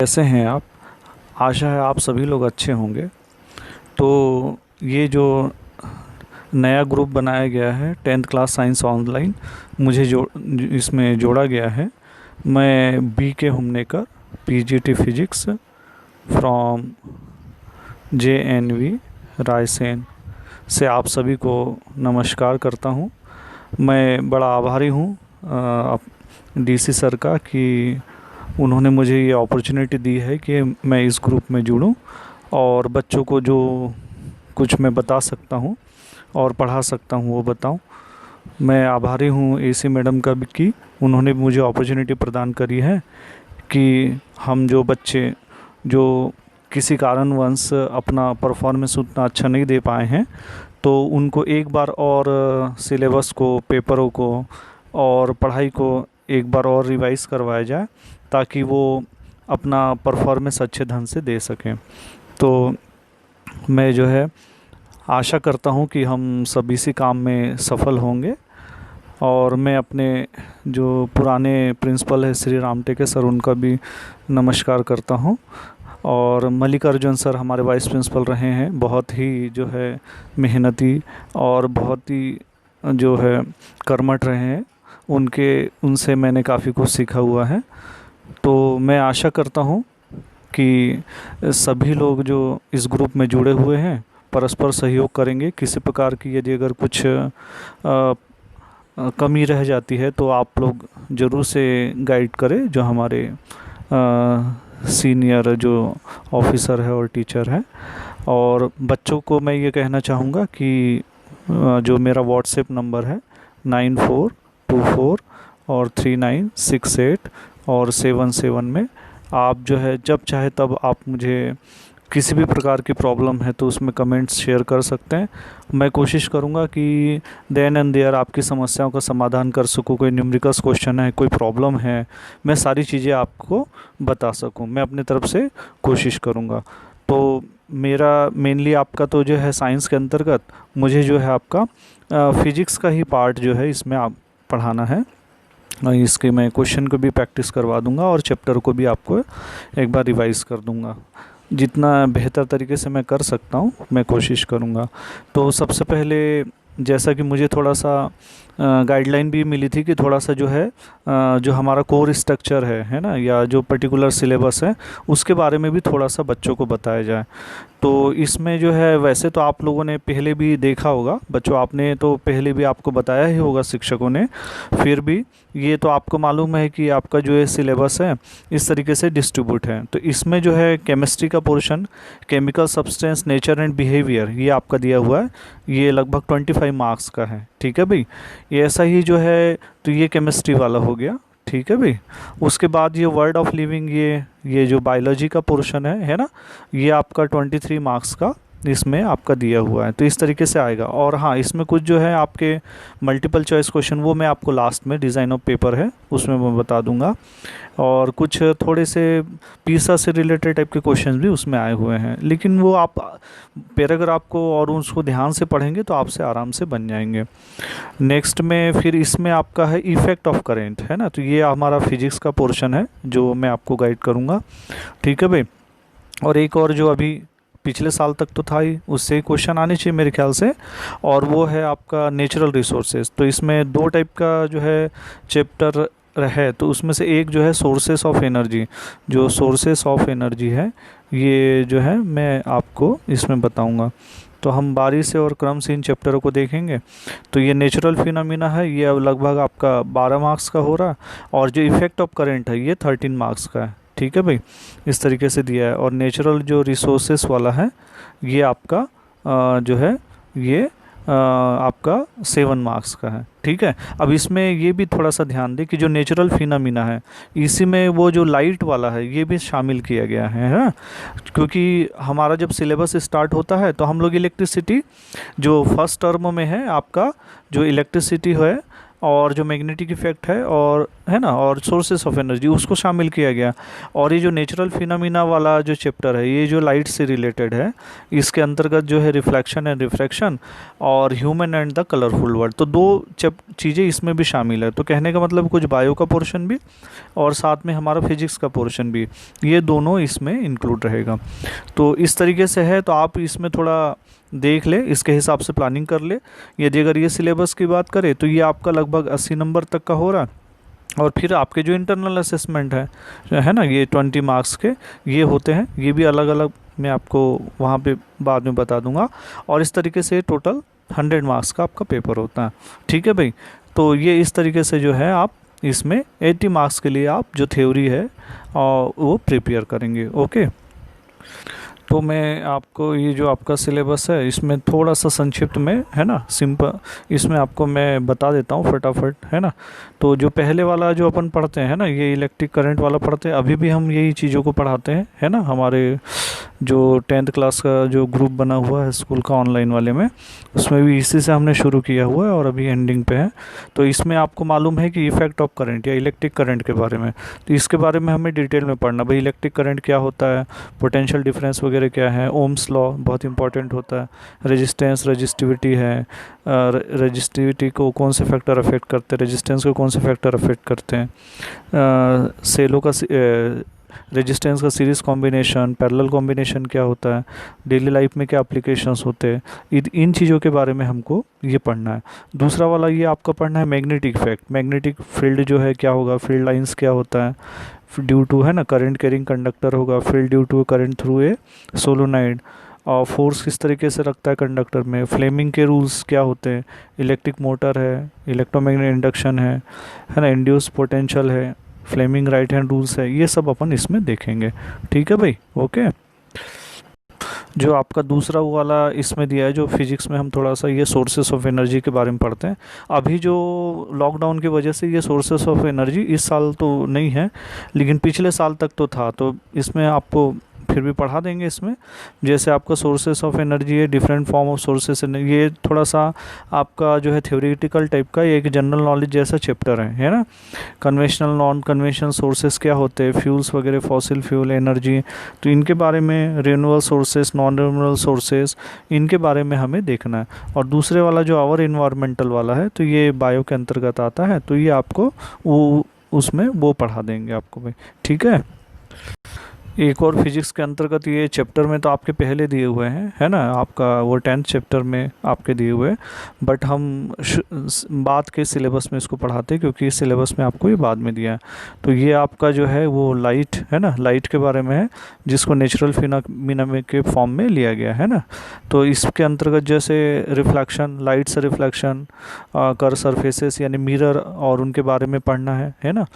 कैसे हैं आप? आशा है आप सभी लोग अच्छे होंगे। तो ये जो नया ग्रुप बनाया गया है 10th क्लास साइंस ऑनलाइन, मुझे जो इसमें जोड़ा गया है, मैं BK हुमनेकर, PGT physics from JNV Raisen से आप सभी को नमस्कार करता हूँ। मैं बड़ा आभारी हूँ DC सर का कि उन्होंने मुझे ये अपॉर्चुनिटी दी है कि मैं इस ग्रुप में जुड़ूं और बच्चों को जो कुछ मैं बता सकता हूं और पढ़ा सकता हूं वो बताऊं। मैं आभारी हूं AC मैडम का भी कि उन्होंने मुझे अपॉर्चुनिटी प्रदान करी है कि हम जो बच्चे जो किसी कारणवश अपना परफॉर्मेंस उतना अच्छा नहीं दे पाए हैं, तो उनको एक बार और सिलेबस को, पेपरों को और पढ़ाई को एक बार और रिवाइज़ करवाया जाए ताकि वो अपना परफॉर्मेंस अच्छे ढंग से दे सकें। तो मैं जो है आशा करता हूँ कि हम सब इसी काम में सफल होंगे। और मैं अपने जो पुराने प्रिंसिपल है श्री रामटेके सर, उनका भी नमस्कार करता हूँ। और मल्लिकार्जुन सर हमारे वाइस प्रिंसिपल रहे हैं, बहुत ही जो है मेहनती और बहुत ही जो है कर्मठ रहे हैं। उनसे मैंने काफ़ी कुछ सीखा हुआ है। तो मैं आशा करता हूँ कि सभी लोग जो इस ग्रुप में जुड़े हुए हैं परस्पर सहयोग करेंगे। किसी प्रकार की यदि अगर कुछ कमी रह जाती है तो आप लोग ज़रूर से गाइड करें, जो हमारे सीनियर जो ऑफिसर है और टीचर हैं। और बच्चों को मैं ये कहना चाहूँगा कि जो मेरा व्हाट्सएप नंबर है 9424 और 3968 और 77 में आप जो है जब चाहे तब आप मुझे किसी भी प्रकार की प्रॉब्लम है तो उसमें कमेंट्स शेयर कर सकते हैं। मैं कोशिश करूंगा कि देन एंड देयर आपकी समस्याओं का समाधान कर सकूं। कोई न्यूमेरिकल्स क्वेश्चन है, कोई प्रॉब्लम है, मैं सारी चीज़ें आपको बता सकूं। मैं अपनी तरफ से कोशिश करूंगा। तो मेरा मेनली आपका तो जो है साइंस के अंतर्गत मुझे जो है आपका फिजिक्स का ही पार्ट जो है इसमें आप पढ़ाना है। इसके मैं क्वेश्चन को भी प्रैक्टिस करवा दूंगा और चैप्टर को भी आपको एक बार रिवाइज़ कर दूंगा। जितना बेहतर तरीके से मैं कर सकता हूँ मैं कोशिश करूँगा। तो सबसे पहले जैसा कि मुझे थोड़ा सा गाइडलाइन भी मिली थी कि थोड़ा सा जो है जो हमारा कोर स्ट्रक्चर है ना, या जो पर्टिकुलर सिलेबस है उसके बारे में भी थोड़ा सा बच्चों को बताया जाए। तो इसमें जो है वैसे तो आप लोगों ने पहले भी देखा होगा बच्चों, आपने तो पहले भी आपको बताया ही होगा शिक्षकों ने, फिर भी ये तो आपको मालूम है कि आपका जो है सिलेबस है इस तरीके से डिस्ट्रीब्यूट है। तो इसमें जो है केमिस्ट्री का portion, chemical substance, nature and behaviour, ये आपका दिया हुआ है। ये लगभग 25 मार्क्स का है। ठीक है भाई, ये ऐसा ही जो है, तो ये केमिस्ट्री वाला हो गया। ठीक है भाई। उसके बाद ये वर्ड ऑफ लिविंग, ये जो बायोलॉजी का पोर्शन है ना, ये आपका 23 मार्क्स का इसमें आपका दिया हुआ है। तो इस तरीके से आएगा। और हाँ, इसमें कुछ जो है आपके मल्टीपल चॉइस क्वेश्चन वो मैं आपको लास्ट में, डिज़ाइन ऑफ पेपर है उसमें मैं बता दूंगा। और कुछ थोड़े से PISA से रिलेटेड टाइप के क्वेश्चंस भी उसमें आए हुए हैं, लेकिन वो आप पैराग्राफ को और उसको ध्यान से पढ़ेंगे तो आपसे आराम से बन जाएंगे। नेक्स्ट में फिर इसमें आपका है इफ़ेक्ट ऑफ करेंट, है ना। तो ये हमारा फिजिक्स का पोर्शन है जो मैं आपको गाइड करूँगा। ठीक है भाई। और एक और जो अभी पिछले साल तक तो था ही, उससे क्वेश्चन आने चाहिए मेरे ख्याल से, और वो है आपका नेचुरल रिसोर्सेज। तो इसमें 2 टाइप का जो है चैप्टर है। तो उसमें से एक जो है सोर्सेस ऑफ एनर्जी। जो सोर्सेस ऑफ एनर्जी है ये जो है मैं आपको इसमें बताऊंगा। तो हम बारी से और क्रम से इन चैप्टरों को देखेंगे। तो ये नेचुरल फिनोमिना है, ये अब लगभग आपका 12 मार्क्स का हो रहा। और जो इफ़ेक्ट ऑफ करंट है ये 13 मार्क्स का है। ठीक है भाई, इस तरीके से दिया है। और नेचुरल जो रिसोर्सेस वाला है ये आपका जो है ये आपका 7 मार्क्स का है। ठीक है। अब इसमें ये भी थोड़ा सा ध्यान दें कि जो नेचुरल फिनोमिना है इसी में वो जो लाइट वाला है ये भी शामिल किया गया है ना। क्योंकि हमारा जब सिलेबस स्टार्ट होता है तो हम लोग इलेक्ट्रिसिटी जो फर्स्ट टर्म में है आपका, जो इलेक्ट्रिसिटी है और जो मैग्नेटिक इफेक्ट है और है ना, और सोर्सेस ऑफ एनर्जी उसको शामिल किया गया। और ये जो नेचुरल फिनोमिना वाला जो चैप्टर है, ये जो लाइट से रिलेटेड है, इसके अंतर्गत जो है रिफ्लेक्शन एंड रिफ्रैक्शन और human and the colourful world, तो दो चीज़ें इसमें भी शामिल है। तो कहने का मतलब कुछ बायो का पोर्शन भी और साथ में हमारा फिजिक्स का पोर्शन भी, ये दोनों इसमें इंक्लूड रहेगा। तो इस तरीके से है, तो आप इसमें थोड़ा देख ले, इसके हिसाब से प्लानिंग कर ले। यदि अगर ये सिलेबस की बात करें तो ये आपका लगभग 80 नंबर तक का हो रहा है। और फिर आपके जो इंटरनल असेसमेंट है ना, ये 20 मार्क्स के ये होते हैं, ये भी अलग अलग मैं आपको वहाँ पे बाद में बता दूंगा। और इस तरीके से टोटल 100 मार्क्स का आपका पेपर होता है। ठीक है भाई, तो ये इस तरीके से जो है आप इसमें 80 मार्क्स के लिए आप जो थ्योरी है और वो प्रिपेयर करेंगे। ओके, तो मैं आपको ये जो आपका सिलेबस है इसमें थोड़ा सा संक्षिप्त में है ना, सिंपल इसमें आपको मैं बता देता हूँ फटाफट, है ना। तो जो पहले वाला जो अपन पढ़ते हैं ना, ये इलेक्ट्रिक करंट वाला पढ़ते हैं, अभी भी हम यही चीज़ों को पढ़ाते हैं, है ना। हमारे जो 10th क्लास का जो ग्रुप बना हुआ है स्कूल का ऑनलाइन वाले में, उसमें भी इसी से हमने शुरू किया हुआ है और अभी एंडिंग पे है। तो इसमें आपको मालूम है कि इफेक्ट ऑफ करंट या इलेक्ट्रिक करंट के बारे में, तो इसके बारे में हमें डिटेल में पढ़ना भाई, इलेक्ट्रिक करंट क्या होता है, पोटेंशियल डिफरेंस वगैरह क्या है, ओम्स लॉ बहुत इंपॉर्टेंट होता है, रेजिस्टेंस रजिस्टिविटी है, रजिस्टिविटी को कौन से फैक्टर अफेक्ट करते हैं, रेजिस्टेंस को कौन से फैक्टर अफेक्ट करते हैं, सेलों का रेजिस्टेंस का सीरीज कॉम्बिनेशन, पैरेलल कॉम्बिनेशन क्या होता है, डेली लाइफ में क्या एप्लीकेशंस होते हैं, इन चीज़ों के बारे में हमको ये पढ़ना है। दूसरा वाला ये आपका पढ़ना है मैग्नेटिक इफेक्ट, मैग्नेटिक फील्ड जो है क्या होगा, फील्ड लाइंस क्या होता है, ड्यू टू है ना करंट कैरिंग कंडक्टर होगा, field due to current through a solenoid, और फोर्स किस तरीके से रखता है कंडक्टर में, फ्लेमिंग के रूल्स क्या होते हैं, इलेक्ट्रिक मोटर है, इलेक्ट्रोमैग्नेटिक इंडक्शन है ना, इंड्यूस पोटेंशियल है, फ्लेमिंग राइट हैंड रूल्स है, ये सब अपन इसमें देखेंगे। ठीक है भाई, ओके। जो आपका दूसरा वो वाला इसमें दिया है, जो फिजिक्स में हम थोड़ा सा ये सोर्सेस ऑफ एनर्जी के बारे में पढ़ते हैं। अभी जो लॉकडाउन की वजह से ये सोर्सेस ऑफ एनर्जी इस साल तो नहीं है, लेकिन पिछले साल तक तो था, तो इसमें आपको फिर भी पढ़ा देंगे इसमें। जैसे आपका सोर्सेस ऑफ एनर्जी है, डिफरेंट फॉर्म ऑफ सोर्सेस, ये थोड़ा सा आपका जो है थ्योरेटिकल टाइप का एक जनरल नॉलेज जैसा चैप्टर है ना। कन्वेंशनल नॉन कन्वेंशनल सोर्सेस क्या होते हैं, फ्यूल्स वगैरह, फॉसिल फ्यूल एनर्जी, तो इनके बारे में, renewable sources, non renewable sources, इनके बारे में हमें देखना है। और दूसरे वाला जो आवर इन्वायरमेंटल वाला है, तो ये बायो के अंतर्गत आता है, तो ये आपको वो उसमें वो पढ़ा देंगे आपको भाई। ठीक है, एक और फिजिक्स के अंतर्गत ये चैप्टर में तो आपके पहले दिए हुए हैं, है ना, आपका वो 10th चैप्टर में आपके दिए हुए हैं, बट हम बाद के सिलेबस में इसको पढ़ाते हैं, क्योंकि इस सिलेबस में आपको ये बाद में दिया है। तो ये आपका जो है वो लाइट है ना, लाइट के बारे में है, जिसको नेचुरल फिनोमेना के फॉर्म में लिया गया है ना। तो इसके अंतर्गत जैसे रिफ्लेक्शन, लाइट से रिफ्लेक्शन कर सरफेसेस यानी मिरर, और उनके बारे में पढ़ना है ना,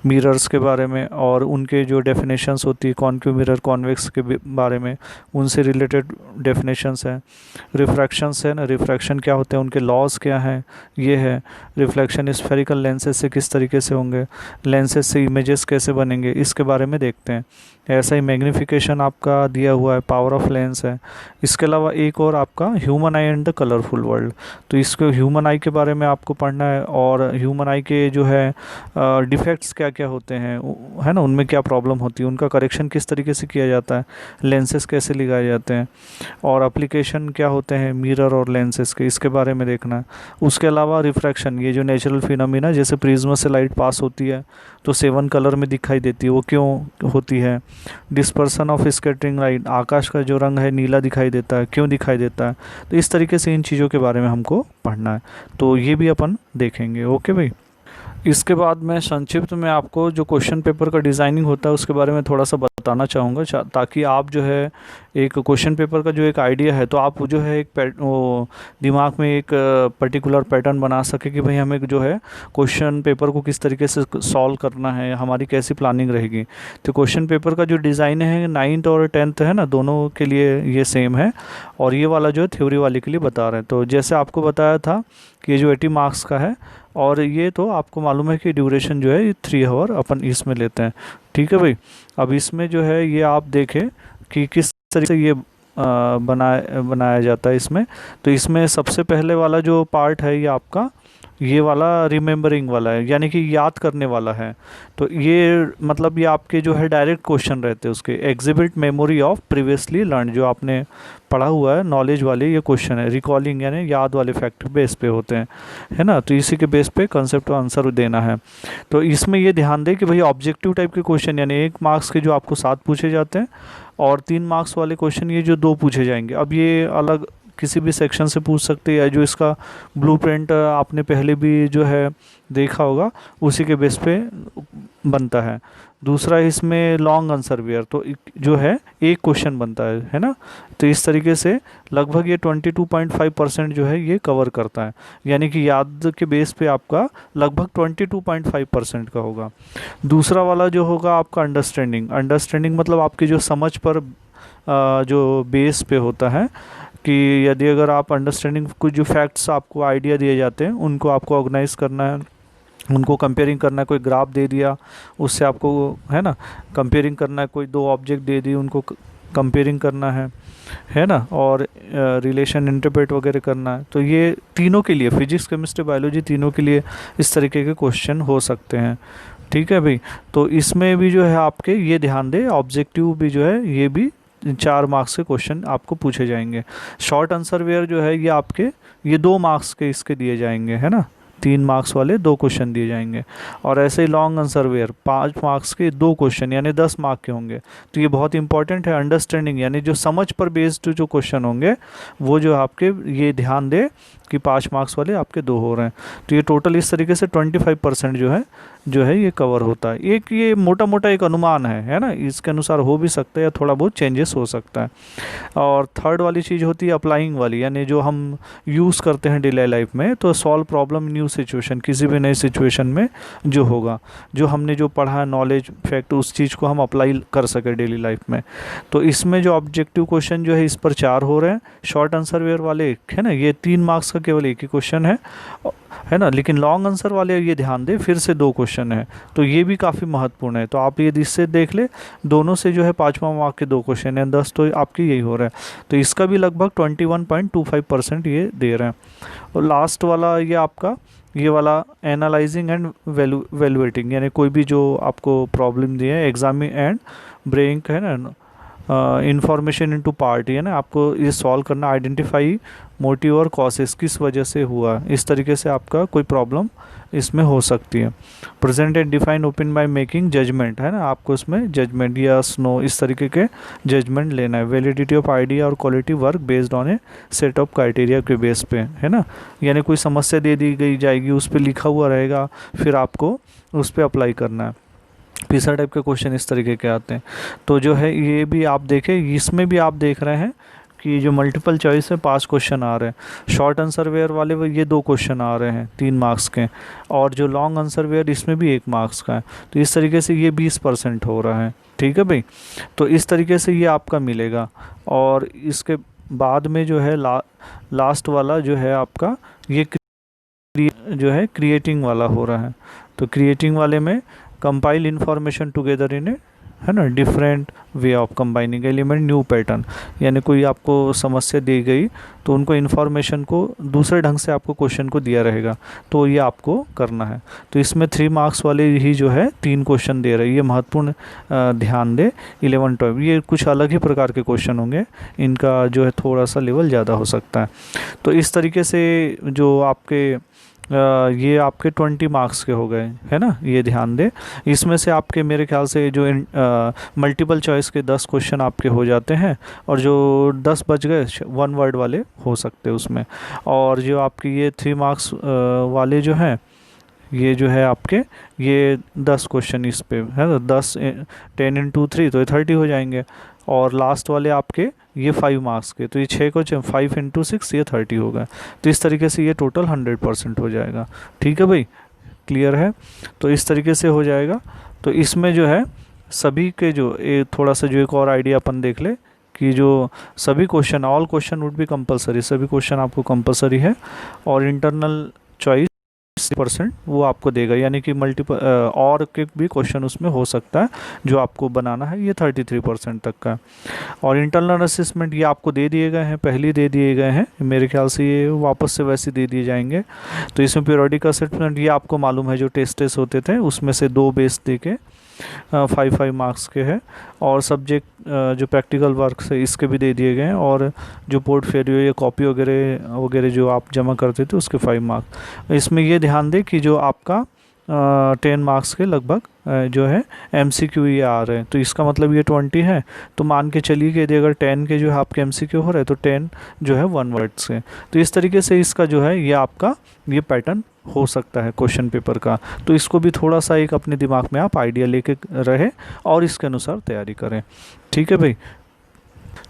मिरर्स के बारे में, और उनके जो डेफिनेशंस होती है, कॉन्केव मिरर, कॉन्वेक्स के बारे में, उनसे रिलेटेड डेफिनेशंस हैं। रिफ्रैक्शंस है ना, रिफ्रैक्शन क्या होते हैं, उनके लॉज क्या हैं, ये है। रिफ्लेक्शन स्फेरिकल लेंसेज से किस तरीके से होंगे, लेंसेज से इमेजेस कैसे बनेंगे, इसके बारे में देखते हैं। ऐसा ही मैग्नीफिकेशन आपका दिया हुआ है, पावर ऑफ लेंस है। इसके अलावा एक और आपका human I and the colourful world, तो इसको ह्यूमन आई के बारे में आपको पढ़ना है, और ह्यूमन आई के जो है डिफेक्ट्स क्या क्या होते हैं, है ना, उनमें क्या प्रॉब्लम होती है, उनका करेक्शन किस तरीके से किया जाता है, लेंसेज कैसे लगाए जाते हैं, और एप्लीकेशन क्या होते हैं मिरर और लेंसेज के, इसके बारे में देखना है। उसके अलावा रिफ्रैक्शन, ये जो नेचुरल फिनोमिना, जैसे प्रिज्म से लाइट पास होती है तो 7 कलर में दिखाई देती है, वो क्यों होती है। डिस्पर्सन ऑफ स्कैटरिंग लाइट, आकाश का जो रंग है नीला दिखाई देता है, क्यों दिखाई देता है। तो इस तरीके से इन चीज़ों के बारे में हमको पढ़ना है, तो ये भी अपन देखेंगे। ओके भाई, इसके बाद मैं संक्षिप्त में आपको जो क्वेश्चन पेपर का डिज़ाइनिंग होता है उसके बारे में थोड़ा सा बताना चाहूँगा, ताकि आप जो है एक क्वेश्चन पेपर का जो एक आइडिया है, तो आप जो है एक दिमाग में एक पर्टिकुलर पैटर्न बना सके कि भाई हमें जो है क्वेश्चन पेपर को किस तरीके से सॉल्व करना है, हमारी कैसी प्लानिंग रहेगी। तो क्वेश्चन पेपर का जो डिज़ाइन है 9th और 10th है ना, दोनों के लिए ये सेम है, और ये वाला जो है थ्योरी वाले के लिए बता रहे हैं। तो जैसे आपको बताया था कि ये जो 80 मार्क्स का है, और ये तो आपको मालूम है कि ड्यूरेशन जो है ये 3 आवर अपन इसमें लेते हैं। ठीक है भाई, अब इसमें जो है ये आप देखें कि किस तरीके से ये बनाया जाता है इसमें। तो इसमें सबसे पहले वाला जो पार्ट है ये आपका ये वाला रिमेम्बरिंग वाला है, यानी कि याद करने वाला है। तो ये मतलब ये आपके जो है डायरेक्ट क्वेश्चन रहते हैं उसके, exhibit memory of previously learn, जो आपने पढ़ा हुआ है नॉलेज वाले ये क्वेश्चन है। रिकॉलिंग यानी याद वाले फैक्टर बेस पे होते हैं, है ना। तो इसी के बेस पे कंसेप्ट आंसर देना है। तो इसमें ये ध्यान दें कि भाई ऑब्जेक्टिव टाइप के क्वेश्चन यानी 1 मार्क्स के जो आपको 7 पूछे जाते हैं, और 3 मार्क्स वाले क्वेश्चन ये जो 2 पूछे जाएंगे। अब ये अलग किसी भी सेक्शन से पूछ सकते हैं, या जो इसका ब्लूप्रिंट आपने पहले भी जो है देखा होगा उसी के बेस पे बनता है। दूसरा इसमें लॉन्ग आंसर वेयर, तो जो है एक क्वेश्चन बनता है ना। तो इस तरीके से लगभग ये 22.5% जो है ये कवर करता है, यानी कि याद के बेस पे आपका लगभग 22.5% का होगा। दूसरा वाला जो होगा आपका अंडरस्टैंडिंग। अंडरस्टैंडिंग मतलब आपकी जो समझ पर जो बेस पे होता है, कि यदि अगर आप अंडरस्टैंडिंग कुछ जो फैक्ट्स आपको आइडिया दिए जाते हैं उनको आपको ऑर्गेनाइज करना है, उनको कंपेयरिंग करना है। कोई ग्राफ दे दिया उससे आपको, है ना, कंपेयरिंग करना है। कोई 2 ऑब्जेक्ट दे दी उनको कंपेयरिंग करना है ना, और रिलेशन इंटरप्रेट वगैरह करना है। तो ये तीनों के लिए, फिजिक्स केमिस्ट्री बायोलॉजी तीनों के लिए इस तरीके के क्वेश्चन हो सकते हैं। ठीक है भाई। तो इसमें भी जो है आपके ये ध्यान दें, ऑब्जेक्टिव भी जो है ये भी 4 मार्क्स के क्वेश्चन आपको पूछे जाएंगे। शॉर्ट आंसर वेयर जो है ये आपके ये 2 मार्क्स के इसके दिए जाएंगे, है ना। 3 मार्क्स वाले 2 क्वेश्चन दिए जाएंगे। और ऐसे ही लॉन्ग आंसर वेयर 5 मार्क्स के 2 क्वेश्चन यानी 10 मार्क के होंगे। तो ये बहुत इंपॉर्टेंट है। अंडरस्टैंडिंग यानी जो समझ पर बेस्ड जो क्वेश्चन होंगे वो जो आपके, ये ध्यान दे कि 5 मार्क्स वाले आपके 2 हो रहे हैं। तो ये टोटल इस तरीके से 25% जो है ये कवर होता है। एक ये मोटा मोटा एक अनुमान है ना, इसके अनुसार हो भी सकता है या थोड़ा बहुत चेंजेस हो सकता है। और थर्ड वाली चीज़ होती है अप्लाइंग वाली, यानी जो हम यूज़ करते हैं डेली लाइफ में। तो सॉल्व प्रॉब्लम न्यू सिचुएशन, किसी भी नई सिचुएशन में जो होगा, जो हमने जो पढ़ा है नॉलेज फैक्ट, उस चीज़ को हम अप्लाई कर सके डेली लाइफ में। तो इसमें जो ऑब्जेक्टिव क्वेश्चन जो है इस पर 4 हो रहे हैं। शॉर्ट आंसर वेयर वाले है ना, ये 3 मार्क्स का केवल एक ही क्वेश्चन है ना। लेकिन लॉन्ग आंसर वाले ये ध्यान दे फिर से 2 क्वेश्चन है, तो ये भी काफ़ी महत्वपूर्ण है। तो आप ये इससे देख ले, दोनों से जो है 5वां मार्क के 2 क्वेश्चन हैं, 10 तो आपके यही हो रहा है। तो इसका भी लगभग 21.25% ये दे रहे हैं। और लास्ट वाला ये आपका ये वाला एनालाइजिंग एंड वैल्यूएटिंग, यानी कोई भी जो आपको प्रॉब्लम दी है, एग्जामिन एंड ब्रेक है ना, इंफॉर्मेशन इनटू पार्ट, है ना, आपको ये सॉल्व करना, आइडेंटिफाई मोटिव और कॉसेस, किस वजह से हुआ, इस तरीके से आपका कोई प्रॉब्लम इसमें हो सकती है। Present and define open by making judgement, है ना, आपको इसमें जजमेंट यस नो इस तरीके के जजमेंट लेना है। वैलिडिटी ऑफ आइडिया और quality work based on A set of criteria के बेस पे, है ना। यानी कोई समस्या दे दी गई जाएगी, उस पर लिखा हुआ रहेगा, फिर आपको उस पर अप्लाई करना है। पीसा टाइप के क्वेश्चन इस तरीके के आते हैं। तो जो है ये भी आप देखें, इसमें भी आप देख रहे हैं कि जो मल्टीपल चॉइस है 5 क्वेश्चन आ रहे हैं। शॉर्ट आंसर वेयर वाले ये 2 क्वेश्चन आ रहे हैं 3 मार्क्स के, और जो लॉन्ग आंसर वेयर इसमें भी 1 मार्क्स का है। तो इस तरीके से ये 20% हो रहा है। ठीक है भाई। तो इस तरीके से ये आपका मिलेगा। और इसके बाद में जो है लास्ट वाला जो है आपका ये जो है क्रिएटिंग वाला हो रहा है। तो क्रिएटिंग वाले में कंपाइल इंफॉर्मेशन टुगेदर इन ए, है ना, different way of combining element new pattern, यानी कोई आपको समस्या दी गई तो उनको इन्फॉर्मेशन को दूसरे ढंग से आपको क्वेश्चन को दिया रहेगा, तो ये आपको करना है। तो इसमें 3 मार्क्स वाले ही जो है 3 क्वेश्चन दे रहे हैं। ये महत्वपूर्ण ध्यान दे। 11 12 ये कुछ अलग ही प्रकार के क्वेश्चन होंगे, इनका जो है थोड़ा सा लेवल ज़्यादा हो सकता है। तो इस तरीके से जो आपके ये आपके 20 मार्क्स के हो गए, है ना, ये ध्यान दें। इसमें से आपके मेरे ख्याल से जो मल्टीपल चॉइस के 10 क्वेश्चन आपके हो जाते हैं, और जो 10 बच गए 1 वर्ड वाले हो सकते हैं उसमें। और जो आपके ये 3 मार्क्स वाले जो हैं, ये जो है आपके ये 10 क्वेश्चन इस पे है ना, 10 × 3 तो ये 30 हो जाएंगे। और लास्ट वाले आपके ये 5 मार्क्स के, तो ये 6 को 5 × 6 ये 30 होगा। तो इस तरीके से ये टोटल 100% हो जाएगा। ठीक है भाई, क्लियर है। तो इस तरीके से हो जाएगा। तो इसमें जो है सभी के जो थोड़ा सा जो एक और आइडिया अपन देख ले कि जो सभी question, all question would be compulsory, सभी क्वेश्चन आपको कंपलसरी है। और इंटरनल चॉइस 33% वो आपको देगा, यानी कि मल्टीपल और के भी क्वेश्चन उसमें हो सकता है जो आपको बनाना है, ये 33% तक का। और इंटरनल असेसमेंट ये आपको दे दिए गए हैं, पहले दे दिए गए हैं मेरे ख्याल से, ये वापस से वैसे दे दिए जाएंगे। तो इसमें पीरियोडिक असेसमेंट ये आपको मालूम है जो टेस्ट होते थे उसमें से 2 बेस दे के 5 मार्क्स के हैं। और सब्जेक्ट जो प्रैक्टिकल वर्क है इसके भी दे दिए गए हैं, और जो पोर्टफोलियो या कॉपी वगैरह वगैरह जो आप जमा करते थे उसके 5 मार्क्स। इसमें ये ध्यान दें कि जो आपका 10 मार्क्स के लगभग जो है MCQ ये आ रहे हैं, तो इसका मतलब ये 20 है। तो मान के चलिए कि यदि अगर 10 के जो है आपके MCQ हो रहे हैं तो 10 जो है 1 वर्ड से। तो इस तरीके से इसका जो है ये आपका ये पैटर्न हो सकता है क्वेश्चन पेपर का। तो इसको भी थोड़ा सा एक अपने दिमाग में आप आइडिया लेके रहे और इसके अनुसार तैयारी करें। ठीक है भाई।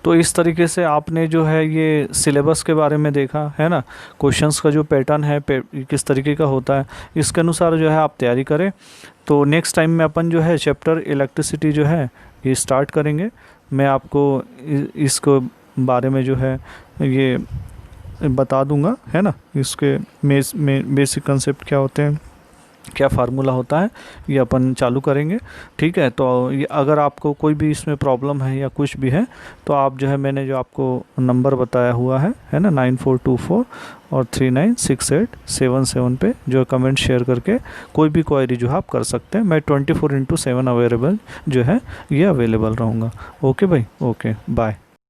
तो इस तरीके से आपने जो है ये सिलेबस के बारे में देखा है ना, क्वेश्चंस का जो पैटर्न है किस तरीके का होता है, इसके अनुसार जो है आप तैयारी करें। तो नेक्स्ट टाइम में अपन जो है चैप्टर इलेक्ट्रिसिटी जो है ये स्टार्ट करेंगे। मैं आपको इसको बारे में जो है ये बता दूंगा, है ना, इसके बेसिक कंसेप्ट क्या होते हैं, क्या फार्मूला होता है, ये अपन चालू करेंगे। ठीक है। तो ये अगर आपको कोई भी इसमें प्रॉब्लम है या कुछ भी है तो आप जो है मैंने जो आपको नंबर बताया हुआ है ना 9424 और 396877 पे जो कमेंट शेयर करके कोई भी क्वेरी जो है आप कर सकते हैं। मैं 24/7 अवेलेबल जो है ये अवेलेबल रहूँगा। ओके भाई, ओके बाय।